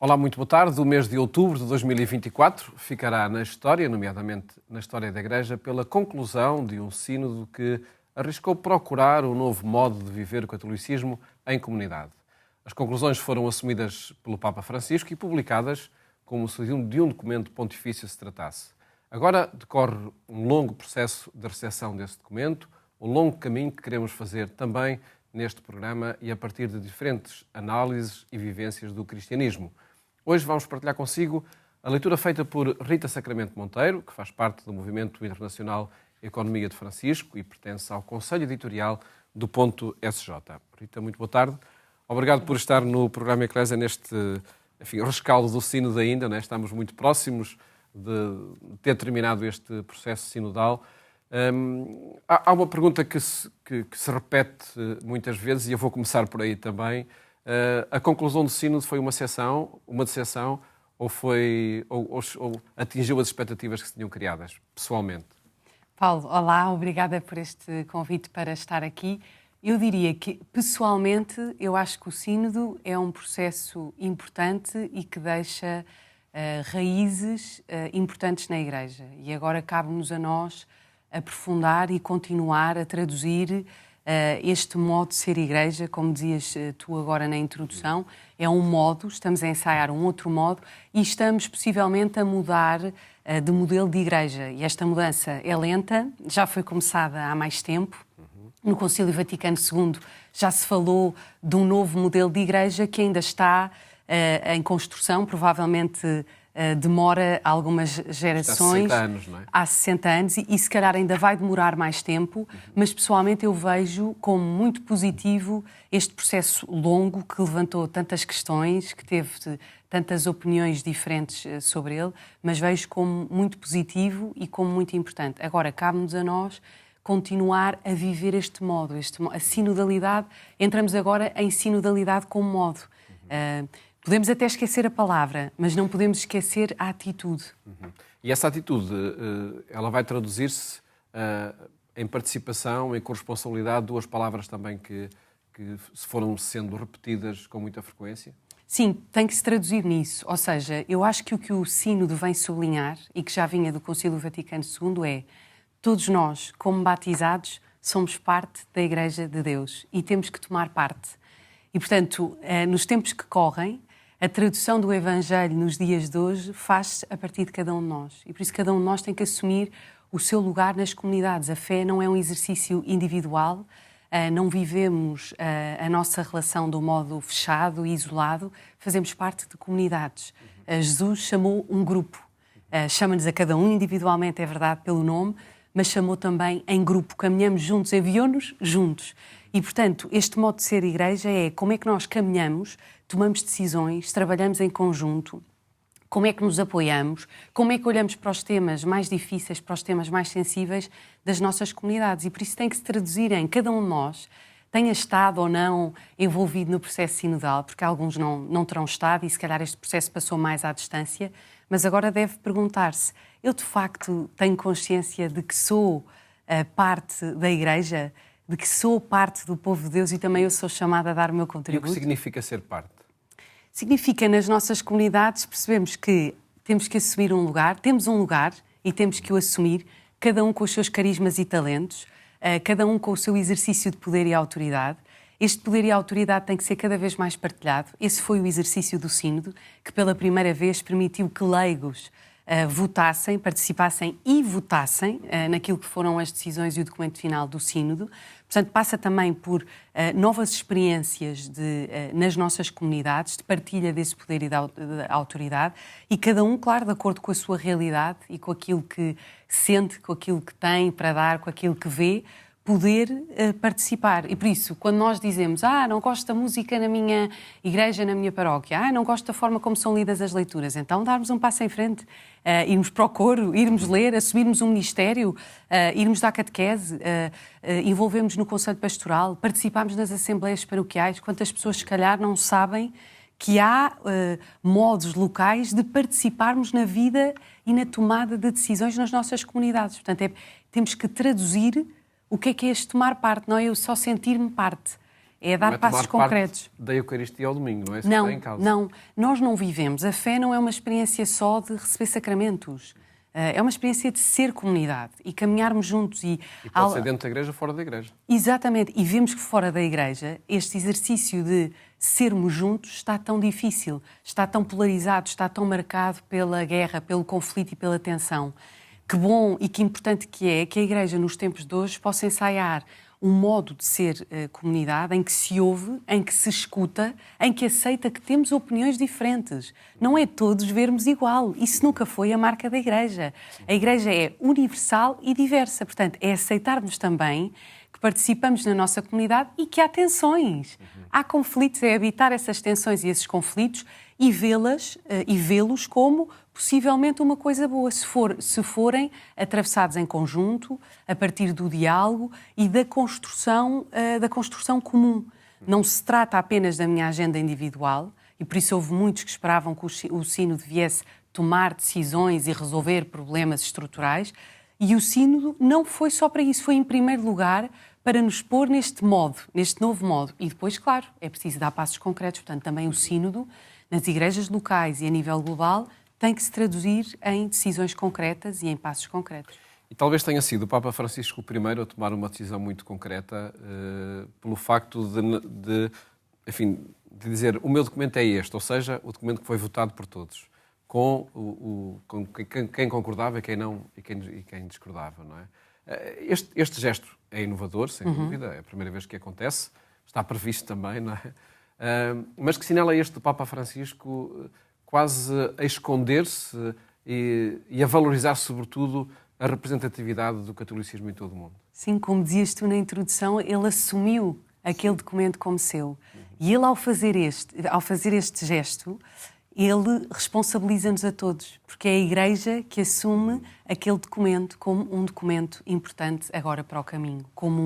Olá, muito boa tarde. O mês de outubro de 2024 ficará na história, nomeadamente na história da Igreja, pela conclusão de um sínodo que arriscou procurar um novo modo de viver o catolicismo em comunidade. As conclusões foram assumidas pelo Papa Francisco e publicadas como se de um documento pontifício se tratasse. Agora decorre um longo processo de recepção desse documento, um longo caminho que queremos fazer também neste programa e a partir de diferentes análises e vivências do cristianismo. Hoje vamos partilhar consigo a leitura feita por Rita Sacramento Monteiro, que faz parte do Movimento Internacional Economia de Francisco e pertence ao Conselho Editorial do Ponto SJ. Rita, muito boa tarde. Obrigado por estar no programa Eclésia neste rescaldo do sínodo ainda, né? Estamos muito próximos de ter terminado este processo sinodal. Há uma pergunta que se repete muitas vezes e eu vou começar por aí também. A conclusão do sínodo foi uma decepção ou atingiu as expectativas que se tinham criadas, pessoalmente? Paulo, olá, obrigada por este convite para estar aqui. Eu diria que, pessoalmente, eu acho que o sínodo é um processo importante e que deixa raízes importantes na Igreja. E agora cabe-nos a nós aprofundar e continuar a traduzir este modo de ser Igreja, como dizias tu agora na introdução, é um modo, estamos a ensaiar um outro modo e estamos possivelmente a mudar de modelo de Igreja. E esta mudança é lenta, já foi começada há mais tempo. No Concílio Vaticano II já se falou de um novo modelo de Igreja que ainda está em construção, provavelmente demora algumas gerações. Há 60 anos, não é? Há 60 anos e se calhar ainda vai demorar mais tempo, mas pessoalmente eu vejo como muito positivo este processo longo que levantou tantas questões, que teve tantas opiniões diferentes sobre ele, mas vejo como muito positivo e como muito importante. Agora, cabe-nos a nós continuar a viver este modo, a sinodalidade. Entramos agora em sinodalidade como modo. Podemos até esquecer a palavra, mas não podemos esquecer a atitude. E essa atitude, ela vai traduzir-se em participação, em corresponsabilidade, duas palavras também que foram sendo repetidas com muita frequência? Sim, tem que se traduzir nisso. Ou seja, eu acho que o que o sínodo vem sublinhar, e que já vinha do Concílio Vaticano II, é todos nós, como batizados, somos parte da Igreja de Deus e temos que tomar parte. E, portanto, nos tempos que correm, a tradução do Evangelho nos dias de hoje faz-se a partir de cada um de nós. E por isso cada um de nós tem que assumir o seu lugar nas comunidades. A fé não é um exercício individual, não vivemos a nossa relação de um modo fechado e isolado, fazemos parte de comunidades. Jesus chamou um grupo, chama-nos a cada um individualmente, é verdade, pelo nome, mas chamou também em grupo, caminhamos juntos, enviou-nos juntos. E, portanto, este modo de ser Igreja é como é que nós caminhamos, tomamos decisões, trabalhamos em conjunto, como é que nos apoiamos, como é que olhamos para os temas mais difíceis, para os temas mais sensíveis das nossas comunidades. E por isso tem que se traduzir em cada um de nós, tenha estado ou não envolvido no processo sinodal, porque alguns não terão estado e se calhar este processo passou mais à distância, mas agora deve perguntar-se, eu de facto tenho consciência de que sou parte da Igreja, de que sou parte do povo de Deus e também eu sou chamada a dar o meu contributo? E o que significa ser parte? Significa, nas nossas comunidades, percebemos que temos que assumir um lugar, temos um lugar e temos que o assumir, cada um com os seus carismas e talentos, cada um com o seu exercício de poder e autoridade. Este poder e autoridade tem que ser cada vez mais partilhado. Esse foi o exercício do sínodo, que pela primeira vez permitiu que leigos votassem, participassem e votassem naquilo que foram as decisões e o documento final do sínodo. Portanto, passa também por novas experiências nas nossas comunidades, de partilha desse poder e da autoridade, e cada um, claro, de acordo com a sua realidade e com aquilo que sente, com aquilo que tem para dar, com aquilo que vê, poder participar. E por isso, quando nós dizemos não gosto da música na minha igreja, na minha paróquia, não gosto da forma como são lidas as leituras, então darmos um passo em frente, irmos para o coro, irmos ler, assumirmos um ministério, irmos dar catequese, envolvermos no conselho pastoral, participarmos nas assembleias paroquiais. Quantas pessoas, se calhar, não sabem que há modos locais de participarmos na vida e na tomada de decisões nas nossas comunidades. Portanto, temos que traduzir o que é este tomar parte, não é eu só sentir-me parte. é dar passos concretos. Da Eucaristia ao domingo, não é? Isso Não, está em causa. não. Nós não vivemos. A fé não é uma experiência só de receber sacramentos. É uma experiência de ser comunidade e caminharmos juntos. E pode ser dentro da igreja, fora da igreja. Exatamente. E vemos que fora da igreja este exercício de sermos juntos está tão difícil, está tão polarizado, está tão marcado pela guerra, pelo conflito e pela tensão. Que bom e que importante que é que a igreja, nos tempos de hoje, possa ensaiar um modo de ser comunidade em que se ouve, em que se escuta, em que aceita que temos opiniões diferentes. Não é todos vermos igual. Isso nunca foi a marca da Igreja. A Igreja é universal e diversa. Portanto, é aceitarmos também que participamos na nossa comunidade e que há tensões. Há conflitos, é habitar essas tensões e esses conflitos e vê-los como possivelmente uma coisa boa, se forem atravessados em conjunto, a partir do diálogo e da construção comum. Não se trata apenas da minha agenda individual, e por isso houve muitos que esperavam que o sínodo viesse tomar decisões e resolver problemas estruturais, e o sínodo não foi só para isso, foi em primeiro lugar para nos pôr neste novo modo. E depois, claro, é preciso dar passos concretos. Portanto, também o sínodo, nas igrejas locais e a nível global, tem que se traduzir em decisões concretas e em passos concretos. E talvez tenha sido o Papa Francisco o primeiro a tomar uma decisão muito concreta pelo facto de dizer o meu documento é este, ou seja, o documento que foi votado por todos, com quem concordava e quem não e quem discordava, não é? Este gesto é inovador, sem dúvida, é a primeira vez que acontece, está previsto também, não é? Mas que sinal é este do Papa Francisco quase a esconder-se e a valorizar, sobretudo, a representatividade do catolicismo em todo o mundo? Sim, como dizias tu na introdução, ele assumiu aquele documento como seu. E ele, ao fazer este gesto, ele responsabiliza-nos a todos, porque é a Igreja que assume aquele documento como um documento importante agora para o caminho, como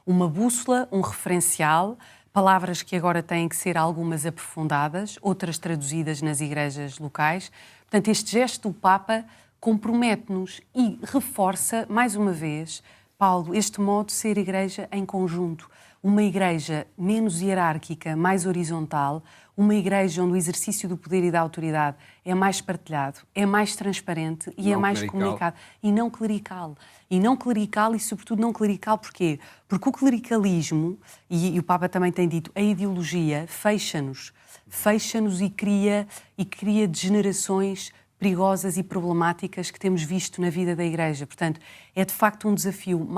uma bússola, um referencial, palavras que agora têm que ser algumas aprofundadas, outras traduzidas nas igrejas locais. Portanto, este gesto do Papa compromete-nos e reforça, mais uma vez, Paulo, este modo de ser igreja em conjunto. Uma igreja menos hierárquica, mais horizontal, uma igreja onde o exercício do poder e da autoridade é mais partilhado, é mais transparente e é mais comunicado. E não clerical. E não clerical e, sobretudo, não clerical porquê? Porque o clericalismo, e o Papa também tem dito, a ideologia fecha-nos e cria degenerações perigosas e problemáticas que temos visto na vida da Igreja. Portanto, é de facto um desafio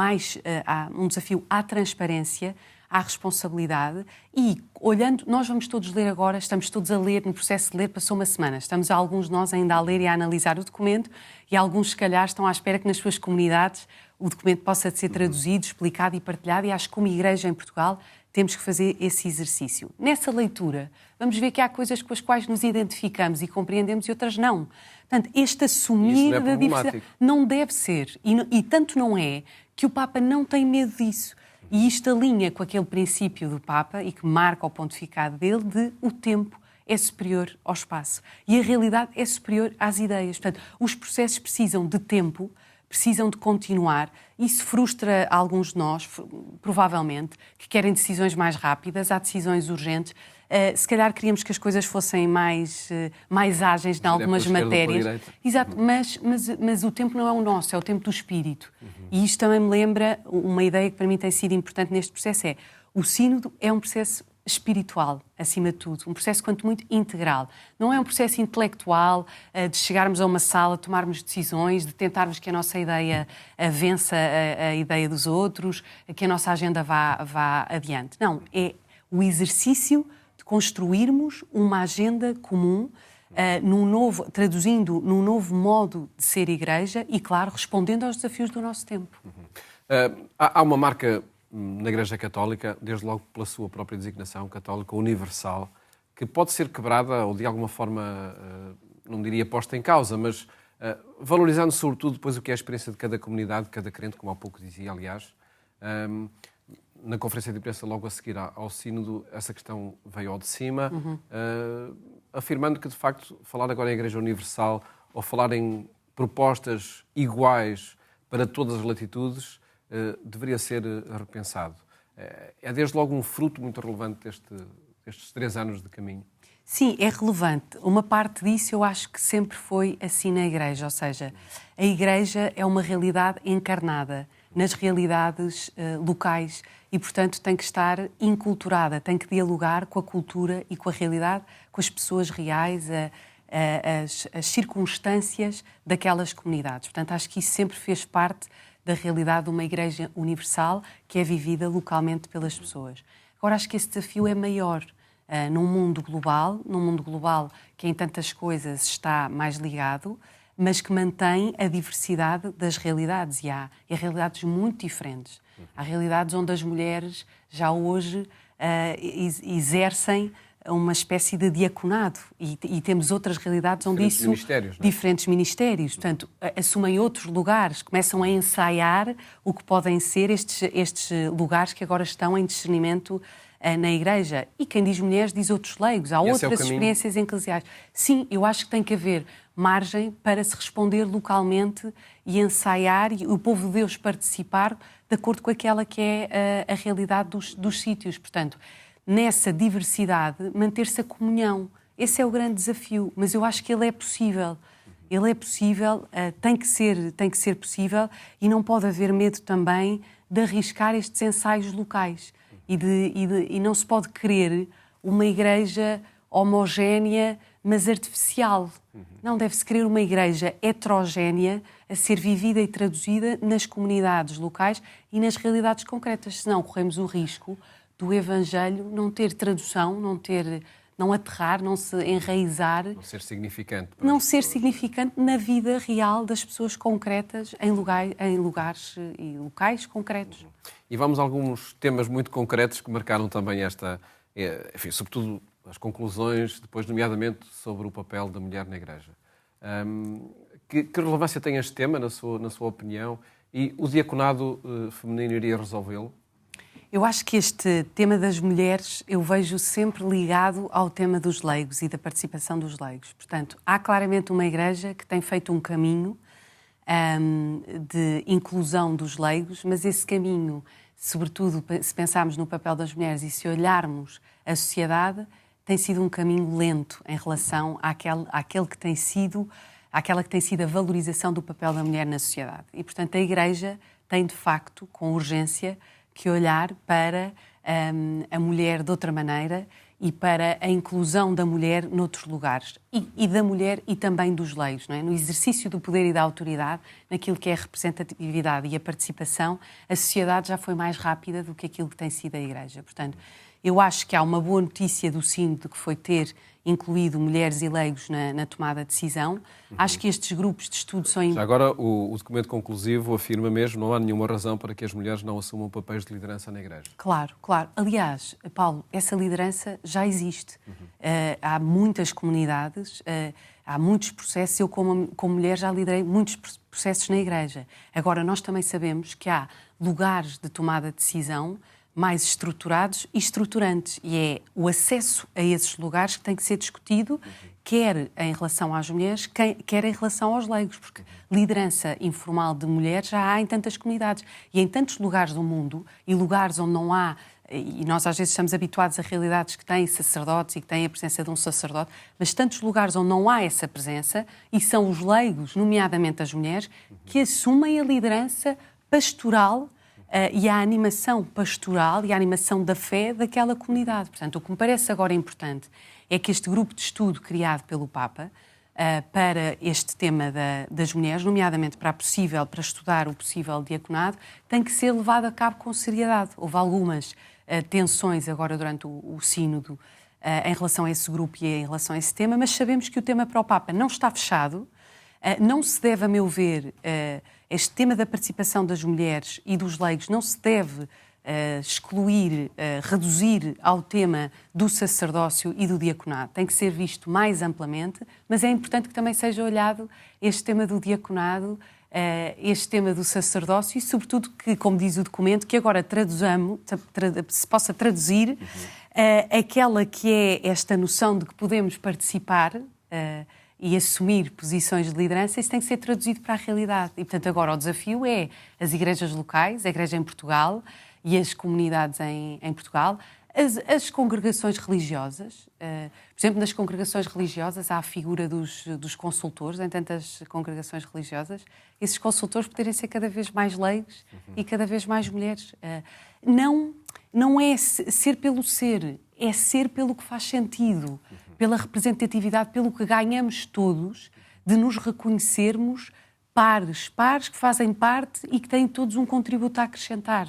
à transparência, à responsabilidade e, olhando, nós vamos todos ler agora, estamos todos a ler, no processo de ler, passou uma semana, estamos alguns de nós ainda a ler e a analisar o documento e alguns, se calhar, estão à espera que nas suas comunidades o documento possa ser traduzido, explicado e partilhado e acho que como Igreja em Portugal temos que fazer esse exercício. Nessa leitura, vamos ver que há coisas com as quais nos identificamos e compreendemos e outras não. Portanto, este assumir da diversidade não deve ser, e tanto não é, que o Papa não tem medo disso. E isto alinha com aquele princípio do Papa e que marca o pontificado dele de o tempo é superior ao espaço. E a realidade é superior às ideias. Portanto, os processos precisam de tempo, precisam de continuar. Isso frustra alguns de nós, provavelmente, que querem decisões mais rápidas, há decisões urgentes. Se calhar queríamos que as coisas fossem mais ágeis em algumas matérias. Exato, mas o tempo não é o nosso, é o tempo do espírito. E isto também me lembra uma ideia que para mim tem sido importante neste processo, é o sínodo é um processo espiritual, acima de tudo, um processo quanto muito integral. Não é um processo intelectual de chegarmos a uma sala, tomarmos decisões, de tentarmos que a nossa ideia vença a ideia dos outros, que a nossa agenda vá adiante. Não, é o exercício de construirmos uma agenda comum, traduzindo num novo modo de ser igreja e, claro, respondendo aos desafios do nosso tempo. Há uma marca na Igreja Católica, desde logo pela sua própria designação católica universal, que pode ser quebrada ou de alguma forma, não diria posta em causa, mas valorizando sobretudo depois o que é a experiência de cada comunidade, de cada crente, como há pouco dizia, aliás. Na conferência de imprensa, logo a seguir ao sínodo, essa questão veio ao de cima, afirmando que, de facto, falar agora em Igreja Universal ou falar em propostas iguais para todas as latitudes deveria ser repensado. é desde logo um fruto muito relevante destes 3 anos de caminho. Sim, é relevante. Uma parte disso eu acho que sempre foi assim na Igreja, ou seja, a Igreja é uma realidade encarnada nas realidades locais e, portanto, tem que estar inculturada, tem que dialogar com a cultura e com a realidade, com as pessoas reais, as circunstâncias daquelas comunidades. Portanto, acho que isso sempre fez parte da realidade de uma Igreja universal que é vivida localmente pelas pessoas. Agora, acho que esse desafio é maior. Num mundo global que em tantas coisas está mais ligado, mas que mantém a diversidade das realidades. E há realidades muito diferentes. Há realidades onde as mulheres já hoje exercem uma espécie de diaconado e temos outras realidades onde diferentes isso... Ministérios, não é? Diferentes ministérios. Portanto, assumem outros lugares, começam a ensaiar o que podem ser estes lugares que agora estão em discernimento na Igreja. E quem diz mulheres diz outros leigos. Há outras experiências eclesiais. Sim, eu acho que tem que haver margem para se responder localmente e ensaiar e o povo de Deus participar de acordo com aquela que é a realidade dos sítios. Portanto, nessa diversidade, manter-se a comunhão. Esse é o grande desafio, mas eu acho que ele é possível. Ele é possível, tem que ser possível e não pode haver medo também de arriscar estes ensaios locais. E não se pode querer uma igreja homogénea, mas artificial. Não deve-se querer uma igreja heterogénea a ser vivida e traduzida nas comunidades locais e nas realidades concretas. Senão corremos o risco do Evangelho não ter tradução, não aterrar, não se enraizar. Não ser significante. Não ser significante na vida real das pessoas concretas, em lugares e locais concretos. E vamos a alguns temas muito concretos que marcaram também enfim, sobretudo as conclusões, depois nomeadamente sobre o papel da mulher na Igreja. Que relevância tem este tema, na sua opinião? E o diaconado feminino iria resolvê-lo? Eu acho que este tema das mulheres eu vejo sempre ligado ao tema dos leigos e da participação dos leigos. Portanto, há claramente uma Igreja que tem feito um caminho de inclusão dos leigos, mas esse caminho, sobretudo se pensarmos no papel das mulheres e se olharmos a sociedade, tem sido um caminho lento em relação àquela que tem sido a valorização do papel da mulher na sociedade. E, portanto, a Igreja tem, de facto, com urgência, que olhar para a mulher de outra maneira e para a inclusão da mulher noutros lugares. E da mulher e também dos leigos, não é? No exercício do poder e da autoridade, naquilo que é a representatividade e a participação, a sociedade já foi mais rápida do que aquilo que tem sido a Igreja. Portanto, eu acho que há uma boa notícia do Sínodo que foi ter incluído mulheres e leigos na tomada de decisão. Acho que estes grupos de estudo são... Já agora, o documento conclusivo afirma mesmo não há nenhuma razão para que as mulheres não assumam papéis de liderança na Igreja. Claro, claro. Aliás, Paulo, essa liderança já existe. Há muitas comunidades, há muitos processos. Eu, como mulher, já liderei muitos processos na Igreja. Agora, nós também sabemos que há lugares de tomada de decisão mais estruturados e estruturantes. E é o acesso a esses lugares que tem que ser discutido, quer em relação às mulheres, quer em relação aos leigos, porque liderança informal de mulheres já há em tantas comunidades e em tantos lugares do mundo, e lugares onde não há, e nós às vezes estamos habituados a realidades que têm sacerdotes e que têm a presença de um sacerdote, mas tantos lugares onde não há essa presença, e são os leigos, nomeadamente as mulheres, que assumem a liderança pastoral e a animação pastoral e a animação da fé daquela comunidade. Portanto, o que me parece agora importante é que este grupo de estudo criado pelo Papa para este tema das mulheres, nomeadamente para estudar o possível diaconado, tem que ser levado a cabo com seriedade. Houve algumas tensões agora durante o sínodo em relação a esse grupo e em relação a esse tema, mas sabemos que o tema para o Papa não está fechado. Não se deve, a meu ver, este tema da participação das mulheres e dos leigos não se deve excluir, reduzir ao tema do sacerdócio e do diaconado. Tem que ser visto mais amplamente, mas é importante que também seja olhado este tema do diaconado, este tema do sacerdócio e, sobretudo, que, como diz o documento, que agora se possa traduzir aquela que é esta noção de que podemos participar e assumir posições de liderança, isso tem que ser traduzido para a realidade. E, portanto, agora o desafio é as igrejas locais, a Igreja em Portugal e as comunidades em Portugal. As congregações religiosas, por exemplo, nas congregações religiosas há a figura dos consultores, em tantas congregações religiosas, esses consultores poderem ser cada vez mais leigos e cada vez mais mulheres. Não é ser pelo ser, é ser pelo que faz sentido, pela representatividade, pelo que ganhamos todos de nos reconhecermos pares que fazem parte e que têm todos um contributo a acrescentar.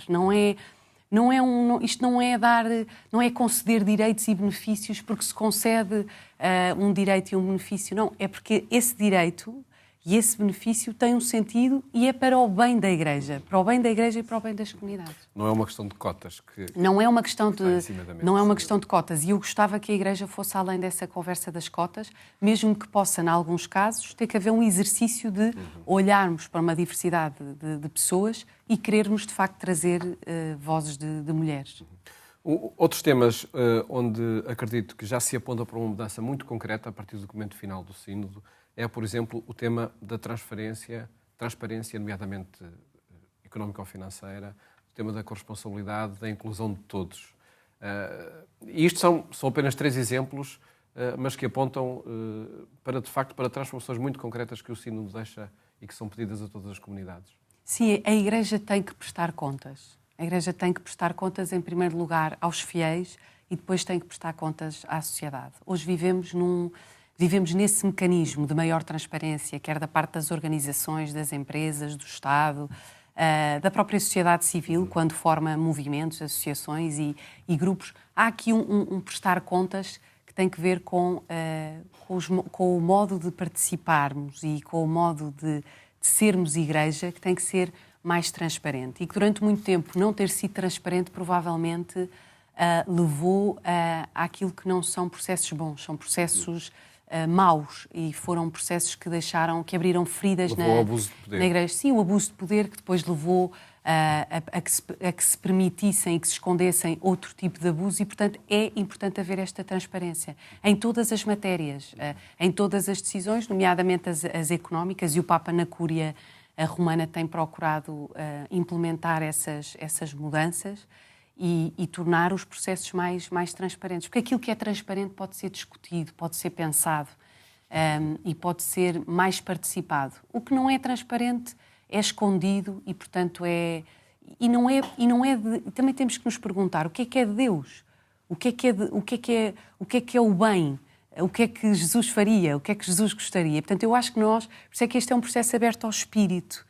Isto não é conceder direitos e benefícios porque se concede um direito e um benefício. Não, é porque esse direito e esse benefício tem um sentido e é para o bem da Igreja e para o bem das comunidades. Não é uma questão de cotas Não é uma questão de cotas. E eu gostava que a Igreja fosse além dessa conversa das cotas, mesmo que possa, em alguns casos, ter que haver um exercício de olharmos para uma diversidade de pessoas e querermos, de facto, trazer vozes de mulheres. Outros temas onde acredito que já se aponta para uma mudança muito concreta a partir do documento final do Sínodo é, por exemplo, o tema da transparência, nomeadamente económico-financeira, o tema da corresponsabilidade, da inclusão de todos. E isto são apenas 3 exemplos, mas que apontam para, de facto, para transformações muito concretas que o Sínodo deixa e que são pedidas a todas as comunidades. Sim, a Igreja tem que prestar contas. A Igreja tem que prestar contas, em primeiro lugar, aos fiéis e depois tem que prestar contas à sociedade. Hoje vivemos nesse mecanismo de maior transparência, quer da parte das organizações, das empresas, do Estado, da própria sociedade civil, quando forma movimentos, associações e grupos. Há aqui um prestar contas que tem que ver com o modo de participarmos e com o modo de sermos Igreja, que tem que ser mais transparente. E que durante muito tempo não ter sido transparente provavelmente levou àquilo que não são processos bons, são processos maus e foram processos que abriram feridas na Igreja. Sim, o abuso de poder que depois levou a que se permitissem e que se escondessem outro tipo de abuso e, portanto, é importante haver esta transparência em todas as matérias, em todas as decisões, nomeadamente as económicas, e o Papa na Cúria Romana tem procurado implementar essas mudanças e tornar os processos mais transparentes. Porque aquilo que é transparente pode ser discutido, pode ser pensado e pode ser mais participado. O que não é transparente é escondido e, portanto, também temos que nos perguntar o que é de Deus, o que é o bem, o que é que Jesus faria, o que é que Jesus gostaria. Portanto, eu acho que por isso é que este é um processo aberto ao espírito.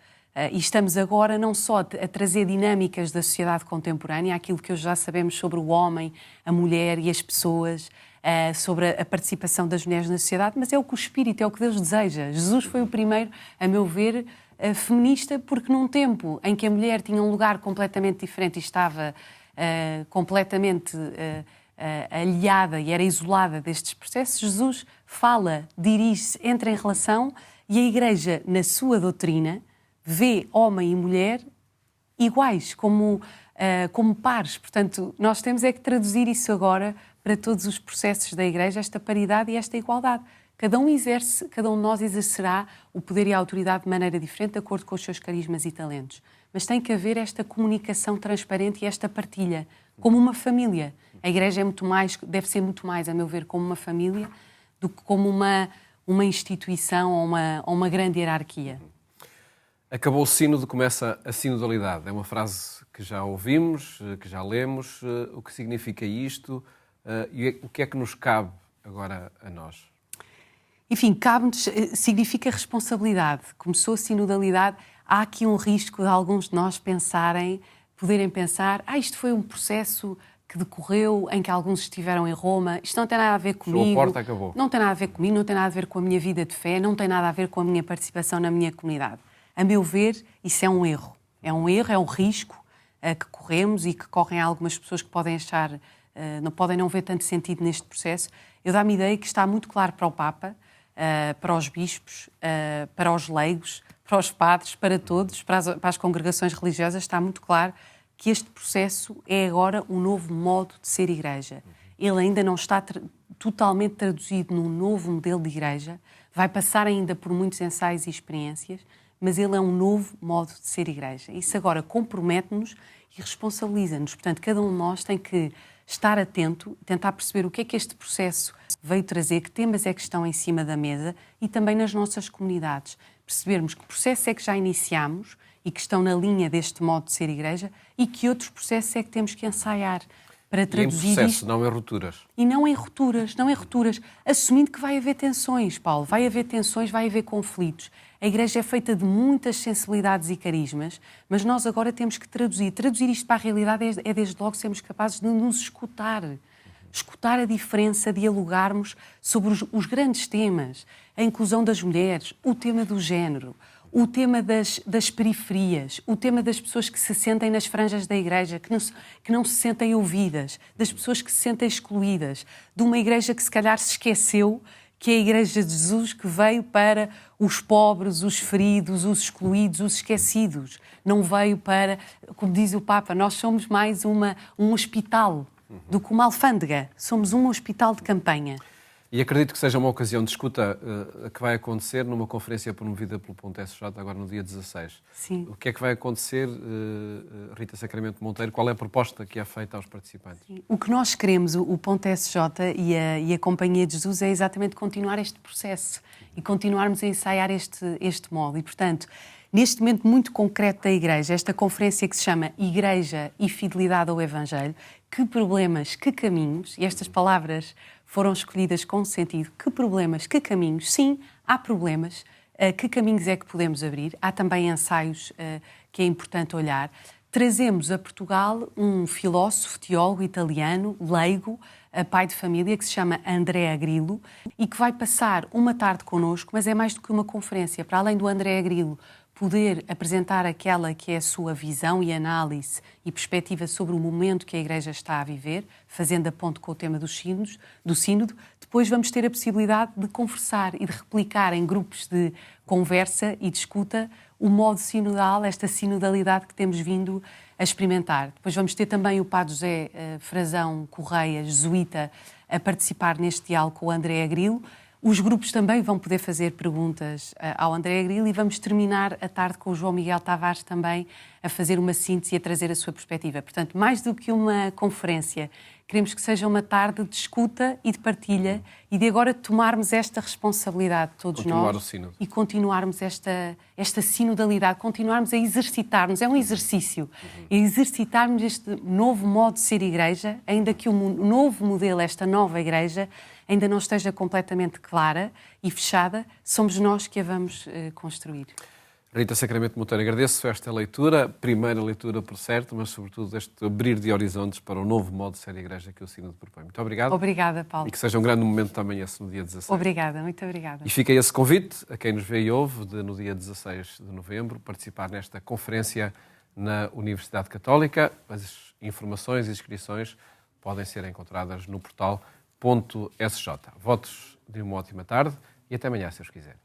E estamos agora não só a trazer dinâmicas da sociedade contemporânea, aquilo que hoje já sabemos sobre o homem, a mulher e as pessoas, sobre a participação das mulheres na sociedade, mas é o que o Espírito, é o que Deus deseja. Jesus foi o primeiro, a meu ver, feminista, porque num tempo em que a mulher tinha um lugar completamente diferente e estava completamente aliada e era isolada destes processos, Jesus fala, dirige-se, entra em relação e a Igreja, na sua doutrina, vê homem e mulher iguais, como pares. Portanto, nós temos é que traduzir isso agora para todos os processos da Igreja, esta paridade e esta igualdade. Cada um de nós exercerá o poder e a autoridade de maneira diferente, de acordo com os seus carismas e talentos. Mas tem que haver esta comunicação transparente e esta partilha, como uma família. A Igreja deve ser muito mais, a meu ver, como uma família, do que como uma instituição ou uma grande hierarquia. Acabou o sínodo, começa a sinodalidade. É uma frase que já ouvimos, que já lemos. O que significa isto? E o que é que nos cabe agora a nós? Enfim, cabe-nos, significa responsabilidade. Começou a sinodalidade, há aqui um risco de alguns de nós poderem pensar, isto foi um processo que decorreu, em que alguns estiveram em Roma, isto não tem nada a ver comigo. Fechou a porta, acabou. Não tem nada a ver comigo, não tem nada a ver com a minha vida de fé, não tem nada a ver com a minha participação na minha comunidade. A meu ver, isso é um erro. É um erro, é um risco que corremos e que correm algumas pessoas que podem achar, podem não ver tanto sentido neste processo. Eu dá-me a ideia que está muito claro para o Papa, para os bispos, para os leigos, para os padres, para todos, para as congregações religiosas, está muito claro que este processo é agora um novo modo de ser Igreja. Ele ainda não está totalmente traduzido num novo modelo de Igreja, vai passar ainda por muitos ensaios e experiências, mas ele é um novo modo de ser Igreja. Isso agora compromete-nos e responsabiliza-nos. Portanto, cada um de nós tem que estar atento, tentar perceber o que é que este processo veio trazer, que temas é que estão em cima da mesa e também nas nossas comunidades. Percebermos que processo é que já iniciamos e que estão na linha deste modo de ser igreja e que outros processos é que temos que ensaiar para traduzir isto. E em processo, isto. não em rupturas. E não em rupturas, assumindo que vai haver tensões, Paulo, vai haver tensões, vai haver conflitos. A Igreja é feita de muitas sensibilidades e carismas, mas nós agora temos que traduzir. Traduzir isto para a realidade é desde logo sermos capazes de nos escutar. Escutar a diferença, dialogarmos sobre os grandes temas, a inclusão das mulheres, o tema do género, o tema das periferias, o tema das pessoas que se sentem nas franjas da Igreja, que não se sentem ouvidas, das pessoas que se sentem excluídas, de uma Igreja que se calhar se esqueceu que é a Igreja de Jesus que veio para os pobres, os feridos, os excluídos, os esquecidos. Não veio para, como diz o Papa, nós somos mais um hospital do que uma alfândega. Somos um hospital de campanha. E acredito que seja uma ocasião de escuta que vai acontecer numa conferência promovida pelo Ponto SJ agora no dia 16. Sim. O que é que vai acontecer, Rita Sacramento Monteiro? Qual é a proposta que é feita aos participantes? Sim. O que nós queremos, o Ponto SJ e a Companhia de Jesus, é exatamente continuar este processo e continuarmos a ensaiar este modo. E, portanto, neste momento muito concreto da Igreja, esta conferência que se chama Igreja e Fidelidade ao Evangelho, que problemas, que caminhos, e estas palavras foram escolhidas com sentido, que problemas, que caminhos, sim, há problemas, que caminhos é que podemos abrir, há também ensaios que é importante olhar. Trazemos a Portugal um filósofo, teólogo italiano, leigo, pai de família, que se chama Andrea Grillo, e que vai passar uma tarde connosco, mas é mais do que uma conferência. Para além do Andrea Grillo poder apresentar aquela que é a sua visão e análise e perspectiva sobre o momento que a Igreja está a viver, fazendo a ponte com o tema do Sínodo, depois vamos ter a possibilidade de conversar e de replicar em grupos de conversa e de escuta o modo sinodal, esta sinodalidade que temos vindo a experimentar. Depois vamos ter também o Padre José Frazão Correia, jesuíta, a participar neste diálogo com o Andrea Grillo. Os grupos também vão poder fazer perguntas ao André Grillo e vamos terminar a tarde com o João Miguel Tavares também a fazer uma síntese e a trazer a sua perspectiva. Portanto, mais do que uma conferência, queremos que seja uma tarde de escuta e de partilha e de agora tomarmos esta responsabilidade, todos nós, e continuarmos esta sinodalidade, continuarmos a exercitar-nos. É um exercício. É exercitarmos este novo modo de ser Igreja, ainda que o novo modelo, esta nova Igreja, ainda não esteja completamente clara e fechada, somos nós que a vamos construir. Rita Sacramento Monteiro, agradeço esta leitura, primeira leitura por certo, mas sobretudo este abrir de horizontes para o novo modo de ser Igreja que o Sínodo propõe. Muito obrigado. Obrigada, Paulo. E que seja um grande momento também esse no dia 16. Obrigada, muito obrigada. E fica esse convite a quem nos vê e ouve de no dia 16 de novembro participar nesta conferência na Universidade Católica. As informações e inscrições podem ser encontradas no portal .sj. Votos de uma ótima tarde e até amanhã, se os quiser.